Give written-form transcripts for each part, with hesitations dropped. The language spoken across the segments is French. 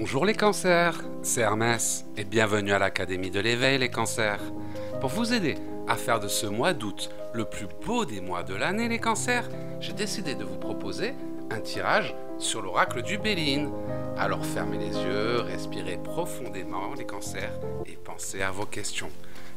Bonjour les cancers, c'est Hermès et bienvenue à l'Académie de l'éveil les cancers. Pour vous aider à faire de ce mois d'août le plus beau des mois de l'année les cancers, j'ai décidé de vous proposer un tirage sur l'oracle du Béline. Alors fermez les yeux, respirez profondément les cancers et pensez à vos questions.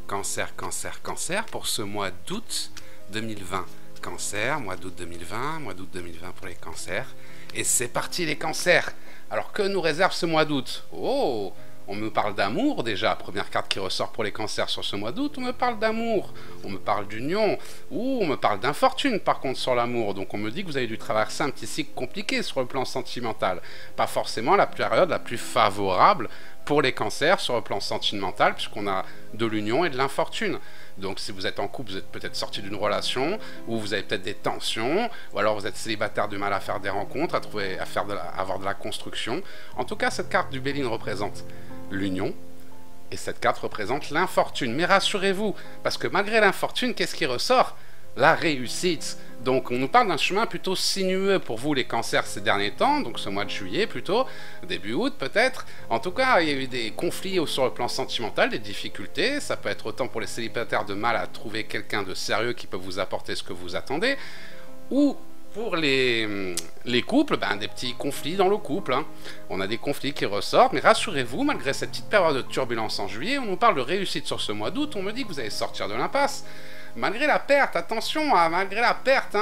Cancer, cancer, cancer pour ce mois d'août 2020. Cancer, mois d'août 2020, mois d'août 2020 pour les cancers. Et c'est parti les cancers. Alors que nous réserve ce mois d'août? Oh, on me parle d'amour déjà, première carte qui ressort pour les cancers sur ce mois d'août, on me parle d'amour, on me parle d'union, ou on me parle d'infortune par contre sur l'amour, donc on me dit que vous avez dû traverser un petit cycle compliqué sur le plan sentimental, pas forcément la période la plus favorable pour les cancers sur le plan sentimental, puisqu'on a de l'union et de l'infortune. Donc si vous êtes en couple, vous êtes peut-être sorti d'une relation, ou vous avez peut-être des tensions, ou alors vous êtes célibataire, du mal à faire des rencontres, avoir de la construction. En tout cas, cette carte du Béline représente l'union, et cette carte représente l'infortune. Mais rassurez-vous, parce que malgré l'infortune, qu'est-ce qui ressort? La réussite. Donc on nous parle d'un chemin plutôt sinueux pour vous les cancers ces derniers temps, donc ce mois de juillet plutôt, début août peut-être. En tout cas, il y a eu des conflits sur le plan sentimental, des difficultés. Ça peut être autant pour les célibataires de mal à trouver quelqu'un de sérieux qui peut vous apporter ce que vous attendez, ou pour les couples, des petits conflits dans le couple. On a des conflits qui ressortent, mais rassurez-vous, malgré cette petite période de turbulence en juillet, on nous parle de réussite sur ce mois d'août, on me dit que vous allez sortir de l'impasse. Malgré la perte, attention, malgré la perte,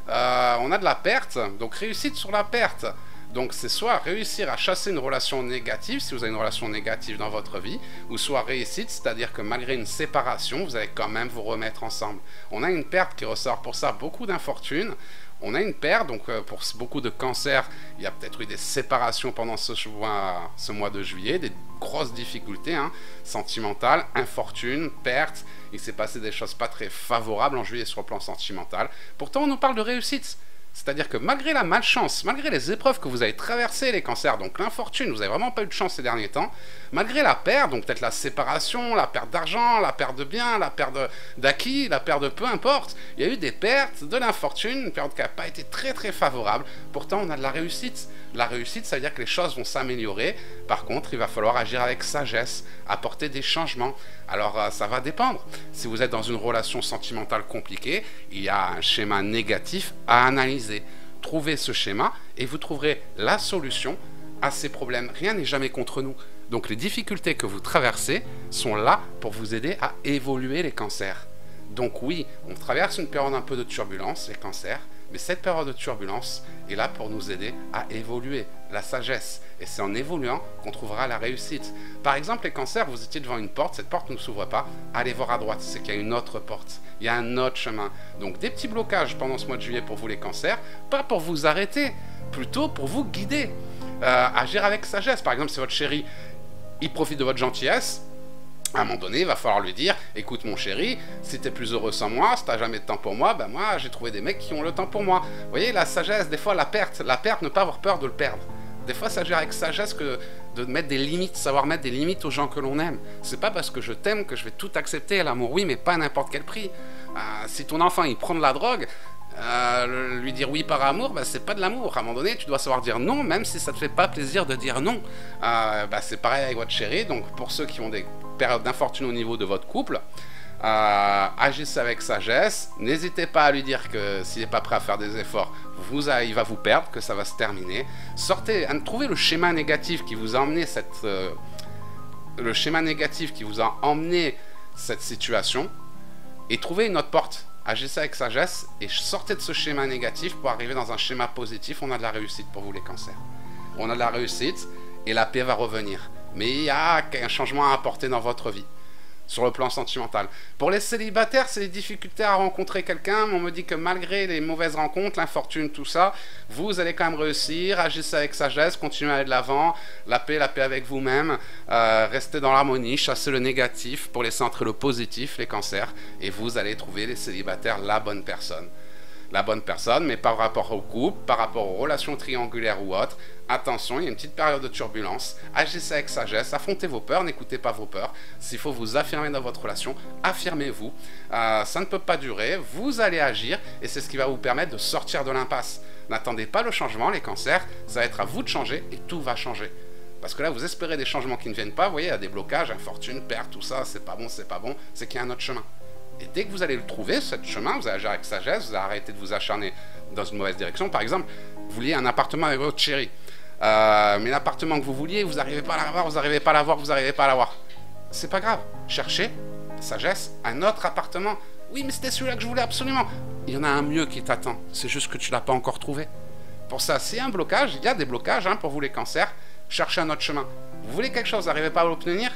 on a de la perte, donc réussite sur la perte. Donc c'est soit réussir à chasser une relation négative, si vous avez une relation négative dans votre vie, ou soit réussite, c'est-à-dire que malgré une séparation, vous allez quand même vous remettre ensemble. On a une perte qui ressort pour ça, beaucoup d'infortune. On a une perte, donc pour beaucoup de cancers, il y a peut-être eu des séparations pendant ce mois de juillet, des grosses difficultés sentimentales, infortune, perte. Il s'est passé des choses pas très favorables en juillet sur le plan sentimental. Pourtant, on nous parle de réussite. C'est-à-dire que malgré la malchance, malgré les épreuves que vous avez traversées, les cancers, donc l'infortune, vous n'avez vraiment pas eu de chance ces derniers temps, malgré la perte, donc peut-être la séparation, la perte d'argent, la perte de biens, la perte d'acquis, la perte de peu importe, il y a eu des pertes, de l'infortune, une période qui n'a pas été très très favorable. Pourtant, on a de la réussite. La réussite, ça veut dire que les choses vont s'améliorer. Par contre, il va falloir agir avec sagesse, apporter des changements. Alors, ça va dépendre. Si vous êtes dans une relation sentimentale compliquée, il y a un schéma négatif à analyser. Trouvez ce schéma et vous trouverez la solution à ces problèmes. Rien n'est jamais contre nous. Donc, les difficultés que vous traversez sont là pour vous aider à évoluer les cancers. Donc oui, on traverse une période un peu de turbulence, les cancers, mais cette période de turbulence est là pour nous aider à évoluer, la sagesse. Et c'est en évoluant qu'on trouvera la réussite. Par exemple, les cancers, vous étiez devant une porte, cette porte ne s'ouvre pas, allez voir à droite, c'est qu'il y a une autre porte, il y a un autre chemin. Donc des petits blocages pendant ce mois de juillet pour vous les cancers, pas pour vous arrêter, plutôt pour vous guider. Agir avec sagesse. Par exemple, si votre chéri, il profite de votre gentillesse, à un moment donné, il va falloir lui dire, écoute mon chéri, si t'es plus heureux sans moi, si t'as jamais de temps pour moi, moi j'ai trouvé des mecs qui ont le temps pour moi. Vous voyez, la sagesse, des fois la perte, ne pas avoir peur de le perdre. Des fois, ça gère avec sagesse que de mettre des limites, savoir mettre des limites aux gens que l'on aime. C'est pas parce que je t'aime que je vais tout accepter, l'amour oui, mais pas à n'importe quel prix. Si ton enfant, il prend de la drogue, lui dire oui par amour, c'est pas de l'amour. À un moment donné, tu dois savoir dire non, même si ça te fait pas plaisir de dire non. C'est pareil avec votre chéri. Donc pour ceux qui ont des périodes d'infortune au niveau de votre couple, agissez avec sagesse. N'hésitez pas à lui dire que s'il n'est pas prêt à faire des efforts, il va vous perdre, que ça va se terminer. Trouvez le schéma négatif qui vous a emmené cette situation et trouvez une autre porte. Agissez avec sagesse et sortez de ce schéma négatif pour arriver dans un schéma positif. On a de la réussite pour vous les cancers. On a de la réussite et la paix va revenir. Mais il y a un changement à apporter dans votre vie, sur le plan sentimental. Pour les célibataires, c'est des difficultés à rencontrer quelqu'un, mais on me dit que malgré les mauvaises rencontres, l'infortune, tout ça, vous allez quand même réussir, agissez avec sagesse, continuez à aller de l'avant, la paix avec vous-même, restez dans l'harmonie, chassez le négatif pour laisser entrer le positif, les cancers, et vous allez trouver les célibataires la bonne personne. La bonne personne, mais par rapport au couple, par rapport aux relations triangulaires ou autres, attention, il y a une petite période de turbulence, agissez avec sagesse, affrontez vos peurs, n'écoutez pas vos peurs. S'il faut vous affirmer dans votre relation, affirmez-vous. Ça ne peut pas durer, vous allez agir et c'est ce qui va vous permettre de sortir de l'impasse. N'attendez pas le changement, les cancers, ça va être à vous de changer et tout va changer. Parce que là, vous espérez des changements qui ne viennent pas, vous voyez, il y a des blocages, infortune, perte, tout ça, c'est pas bon, c'est qu'il y a un autre chemin. Et dès que vous allez le trouver, ce chemin, vous allez agir avec sagesse, vous allez arrêter de vous acharner dans une mauvaise direction. Par exemple, vous vouliez un appartement avec votre chérie, mais l'appartement que vous vouliez, vous n'arrivez pas à l'avoir, vous n'arrivez pas à l'avoir, vous n'arrivez pas à l'avoir. C'est pas grave, cherchez, sagesse, un autre appartement. Oui, mais c'était celui-là que je voulais absolument. Il y en a un mieux qui t'attend, c'est juste que tu ne l'as pas encore trouvé. Pour ça, s'il y a un blocage, il y a des blocages pour vous les cancers, cherchez un autre chemin. Vous voulez quelque chose, vous n'arrivez pas à l'obtenir,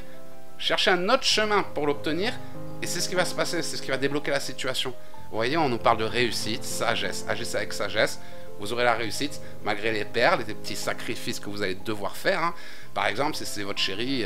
cherchez un autre chemin pour l'obtenir, et c'est ce qui va se passer, c'est ce qui va débloquer la situation. Vous voyez, on nous parle de réussite, sagesse, agissez avec sagesse, vous aurez la réussite, malgré les pertes, les petits sacrifices que vous allez devoir faire. Par exemple, si c'est votre chérie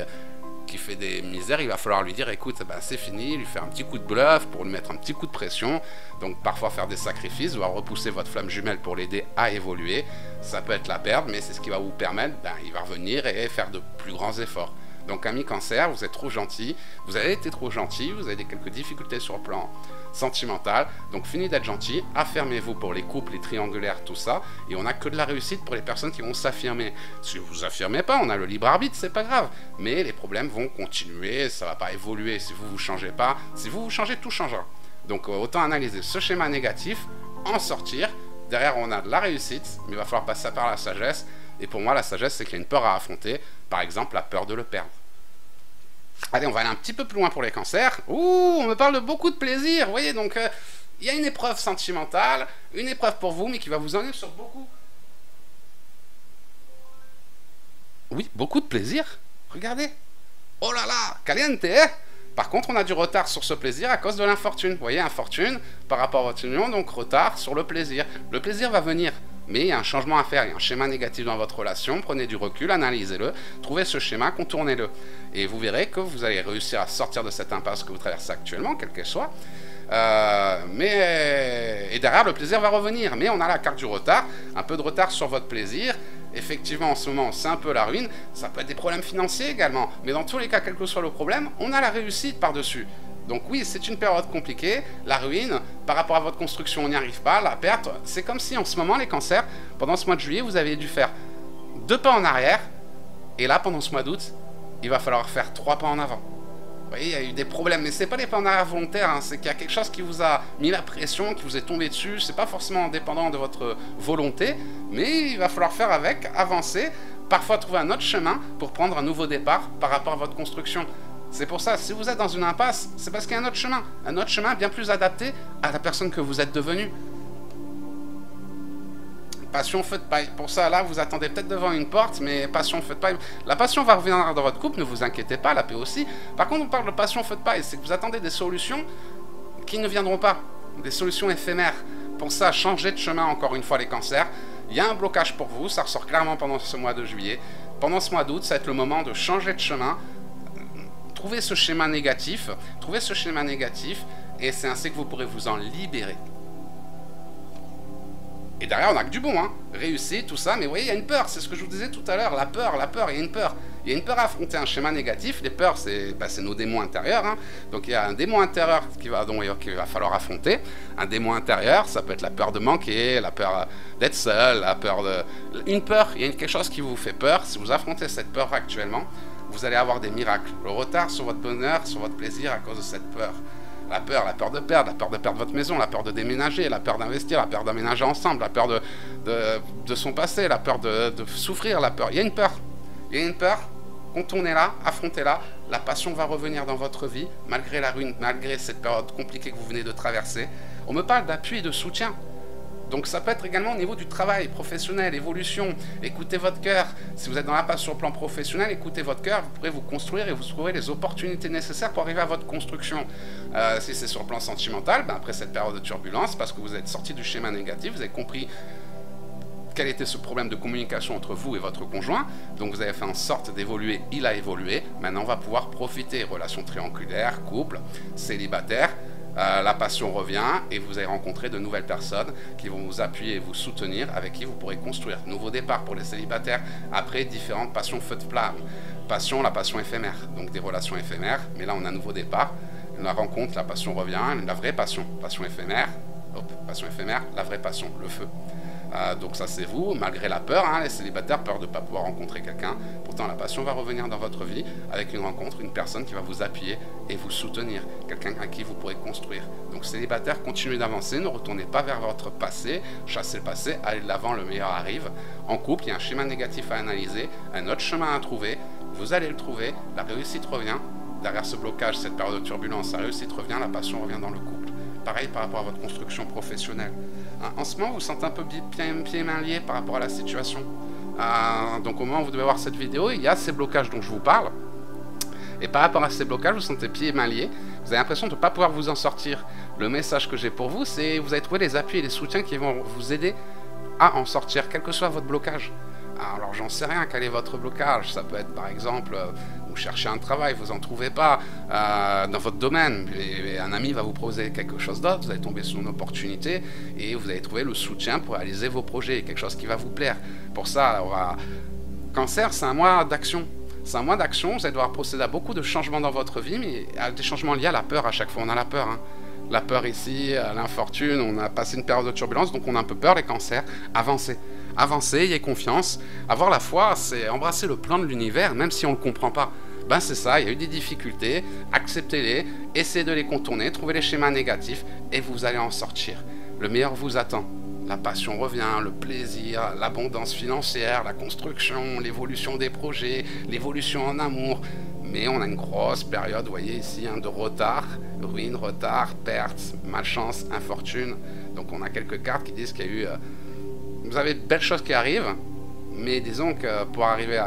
qui fait des misères, il va falloir lui dire, écoute, c'est fini, lui faire un petit coup de bluff pour lui mettre un petit coup de pression, donc parfois faire des sacrifices, voire repousser votre flamme jumelle pour l'aider à évoluer. Ça peut être la perte, mais c'est ce qui va vous permettre, il va revenir et faire de plus grands efforts. Donc ami cancer, vous êtes trop gentil, vous avez été trop gentil, vous avez quelques difficultés sur le plan sentimental, donc fini d'être gentil, affirmez-vous pour les couples, les triangulaires, tout ça, et on n'a que de la réussite pour les personnes qui vont s'affirmer. Si vous vous affirmez pas, on a le libre arbitre, c'est pas grave, mais les problèmes vont continuer, ça va pas évoluer si vous vous changez pas, si vous vous changez, tout changera. Donc autant analyser ce schéma négatif, en sortir, derrière on a de la réussite, mais il va falloir passer par la sagesse, et pour moi la sagesse c'est qu'il y a une peur à affronter, par exemple la peur de le perdre. Allez, on va aller un petit peu plus loin pour les cancers. Ouh, on me parle de beaucoup de plaisir, vous voyez, donc il y a une épreuve sentimentale, une épreuve pour vous, mais qui va vous emmener sur beaucoup... Oui, beaucoup de plaisir, regardez. Oh là là, caliente, hein. Par contre, on a du retard sur ce plaisir à cause de l'infortune. Vous voyez, infortune par rapport à votre union, donc retard sur le plaisir. Le plaisir va venir, mais il y a un changement à faire, il y a un schéma négatif dans votre relation. Prenez du recul, analysez-le, trouvez ce schéma, contournez-le. Et vous verrez que vous allez réussir à sortir de cette impasse que vous traversez actuellement, quelle qu'elle soit. Et derrière, le plaisir va revenir. Mais on a la carte du retard, un peu de retard sur votre plaisir. Effectivement, en ce moment, c'est un peu la ruine. Ça peut être des problèmes financiers également. Mais dans tous les cas, quel que soit le problème, on a la réussite par-dessus. Donc oui, c'est une période compliquée. La ruine, par rapport à votre construction, on n'y arrive pas. La perte, c'est comme si en ce moment, les cancers, pendant ce mois de juillet, vous avez dû faire 2 pas en arrière. Et là, pendant ce mois d'août, il va falloir faire 3 pas en avant. Vous voyez, il y a eu des problèmes, mais c'est pas des pas en arrière volontaires, c'est qu'il y a quelque chose qui vous a mis la pression, qui vous est tombé dessus, c'est pas forcément indépendant de votre volonté, mais il va falloir faire avec, avancer, parfois trouver un autre chemin pour prendre un nouveau départ par rapport à votre construction. C'est pour ça, si vous êtes dans une impasse, c'est parce qu'il y a un autre chemin bien plus adapté à la personne que vous êtes devenue. Passion, feu de paille. Pour ça, là, vous attendez peut-être devant une porte, mais passion, feu de paille. La passion va revenir dans votre couple, ne vous inquiétez pas, la paix aussi. Par contre, on parle de passion, feu de paille, c'est que vous attendez des solutions qui ne viendront pas, des solutions éphémères. Pour ça, changez de chemin encore une fois les cancers. Il y a un blocage pour vous, ça ressort clairement pendant ce mois de juillet. Pendant ce mois d'août, ça va être le moment de changer de chemin. Trouvez ce schéma négatif, et c'est ainsi que vous pourrez vous en libérer. Et derrière, on n'a que du bon, réussite, tout ça, mais vous voyez, il y a une peur, c'est ce que je vous disais tout à l'heure, la peur, il y a une peur. Il y a une peur à affronter un schéma négatif, les peurs, c'est nos démons intérieurs, donc il y a un démon intérieur qu'il va falloir affronter. Un démon intérieur, ça peut être la peur de manquer, la peur d'être seul, la peur de... Une peur, il y a quelque chose qui vous fait peur, si vous affrontez cette peur actuellement, vous allez avoir des miracles. Le retard sur votre bonheur, sur votre plaisir à cause de cette peur. La peur de perdre votre maison, la peur de déménager, la peur d'investir, la peur d'aménager ensemble, la peur de son passé, la peur de souffrir, la peur. Il y a une peur, contournez-la, affrontez-la, la passion va revenir dans votre vie, malgré la ruine, malgré cette période compliquée que vous venez de traverser. On me parle d'appui et de soutien. Donc ça peut être également au niveau du travail professionnel, évolution, écoutez votre cœur. Si vous êtes dans la passe sur le plan professionnel, écoutez votre cœur, vous pourrez vous construire et vous trouverez les opportunités nécessaires pour arriver à votre construction. Si c'est sur le plan sentimental, après cette période de turbulence, parce que vous êtes sorti du schéma négatif, vous avez compris quel était ce problème de communication entre vous et votre conjoint, donc vous avez fait en sorte d'évoluer, il a évolué, maintenant on va pouvoir profiter, relations triangulaires, couple, célibataire, la passion revient et vous allez rencontrer de nouvelles personnes qui vont vous appuyer et vous soutenir, avec qui vous pourrez construire. Nouveau départ pour les célibataires, après différentes passions feu de flamme. Passion, la passion éphémère, donc des relations éphémères, mais là on a un nouveau départ, la rencontre, la passion revient, la vraie passion, passion éphémère, la vraie passion, le feu. Donc ça c'est vous, malgré la peur, hein, les célibataires, peur de ne pas pouvoir rencontrer quelqu'un. Pourtant la passion va revenir dans votre vie avec une rencontre, une personne qui va vous appuyer et vous soutenir, quelqu'un à qui vous pourrez construire. Donc célibataire, continuez d'avancer, ne retournez pas vers votre passé, chassez le passé, allez de l'avant, le meilleur arrive. En couple, il y a un schéma négatif à analyser, un autre chemin à trouver, vous allez le trouver, la réussite revient. Derrière ce blocage, cette période de turbulence, la réussite revient, la passion revient dans le couple. Pareil par rapport à votre construction professionnelle. En ce moment, vous vous sentez un peu pieds et mains liés par rapport à la situation. Donc au moment où vous devez voir cette vidéo, il y a ces blocages dont je vous parle. Et par rapport à ces blocages, vous vous sentez pieds et mains liés. Vous avez l'impression de ne pas pouvoir vous en sortir. Le message que j'ai pour vous, c'est que vous allez trouver les appuis et les soutiens qui vont vous aider à en sortir, quel que soit votre blocage. Alors j'en sais rien, quel est votre blocage? Ça peut être par exemple, vous cherchez un travail, vous n'en trouvez pas dans votre domaine, et un ami va vous proposer quelque chose d'autre, vous allez tomber sur une opportunité et vous allez trouver le soutien pour réaliser vos projets, quelque chose qui va vous plaire. Pour ça, Cancer, c'est un mois d'action. C'est un mois d'action, vous allez devoir procéder à beaucoup de changements dans votre vie, mais à des changements liés à la peur à chaque fois. On a la peur, hein. La peur ici, l'infortune, on a passé une période de turbulence, donc on a un peu peur, les cancers. Avancez. Avancez, ayez confiance. Avoir la foi, c'est embrasser le plan de l'univers, même si on ne le comprend pas. Ben c'est ça, il y a eu des difficultés, acceptez-les, essayez de les contourner, trouvez les schémas négatifs, et vous allez en sortir. Le meilleur vous attend. La passion revient, le plaisir, l'abondance financière, la construction, l'évolution des projets, l'évolution en amour. Mais on a une grosse période, vous voyez ici, hein, de retard, ruine, retard, perte, malchance, infortune. Donc on a quelques cartes qui disent qu'il y a eu... vous avez de belles choses qui arrivent, mais disons que pour arriver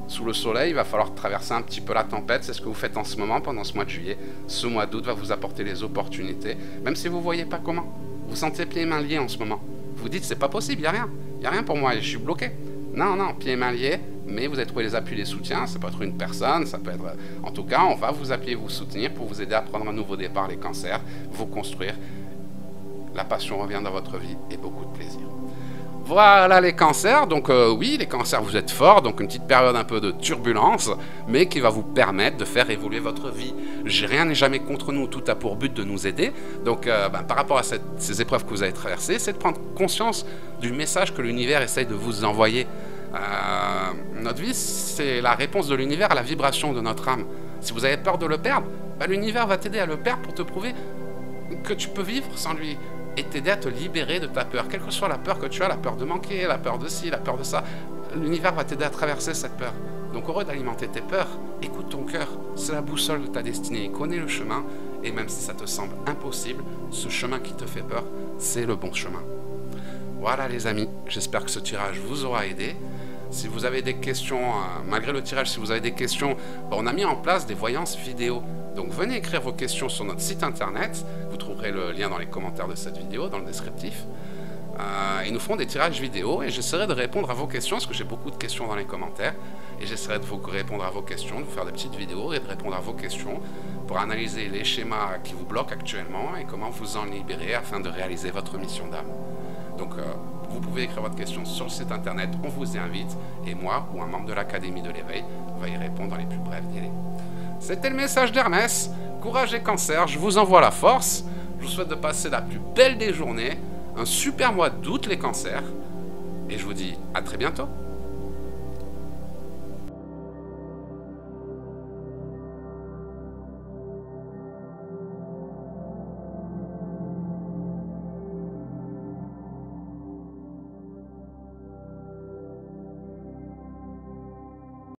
sous le soleil, il va falloir traverser un petit peu la tempête. C'est ce que vous faites en ce moment, pendant ce mois de juillet. Ce mois d'août va vous apporter les opportunités, même si vous ne voyez pas comment. Vous sentez pieds et mains liés en ce moment. Vous dites, c'est pas possible, il n'y a rien. Il n'y a rien pour moi, je suis bloqué. Non, non, pieds et mains liés, mais vous allez trouver les appuis, les soutiens. Ça peut être une personne, ça peut être... En tout cas, on va vous appuyer, vous soutenir pour vous aider à prendre un nouveau départ, les cancers, vous construire. La passion revient dans votre vie et beaucoup de plaisir. Voilà les cancers, donc oui, les cancers, vous êtes forts, donc une petite période un peu de turbulence, mais qui va vous permettre de faire évoluer votre vie. Rien n'est jamais contre nous, tout a pour but de nous aider. Donc par rapport à ces épreuves que vous avez traversées, c'est de prendre conscience du message que l'univers essaye de vous envoyer. Notre vie, c'est la réponse de l'univers à la vibration de notre âme. Si vous avez peur de le perdre, l'univers va t'aider à le perdre pour te prouver que tu peux vivre sans lui. Et t'aider à te libérer de ta peur, quelle que soit la peur que tu as, la peur de manquer, la peur de ci, la peur de ça, l'univers va t'aider à traverser cette peur. Donc heureux d'alimenter tes peurs, écoute ton cœur, c'est la boussole de ta destinée, il connaît le chemin, et même si ça te semble impossible, ce chemin qui te fait peur, c'est le bon chemin. Voilà les amis, j'espère que ce tirage vous aura aidé. Si vous avez des questions, malgré le tirage, si vous avez des questions, on a mis en place des voyances vidéo. Donc venez écrire vos questions sur notre site internet, vous trouverez le lien dans les commentaires de cette vidéo, dans le descriptif. Ils nous feront des tirages vidéo et j'essaierai de répondre à vos questions, parce que j'ai beaucoup de questions dans les commentaires, et j'essaierai de vous répondre à vos questions, de vous faire des petites vidéos et de répondre à vos questions pour analyser les schémas qui vous bloquent actuellement et comment vous en libérer afin de réaliser votre mission d'âme. Donc vous pouvez écrire votre question sur le site internet, on vous y invite, et moi ou un membre de l'Académie de l'éveil va y répondre dans les plus brefs délais. C'était le message d'Hermès. Courage et cancer, je vous envoie la force. Je vous souhaite de passer la plus belle des journées, un super mois d'août les cancers, et je vous dis à très bientôt.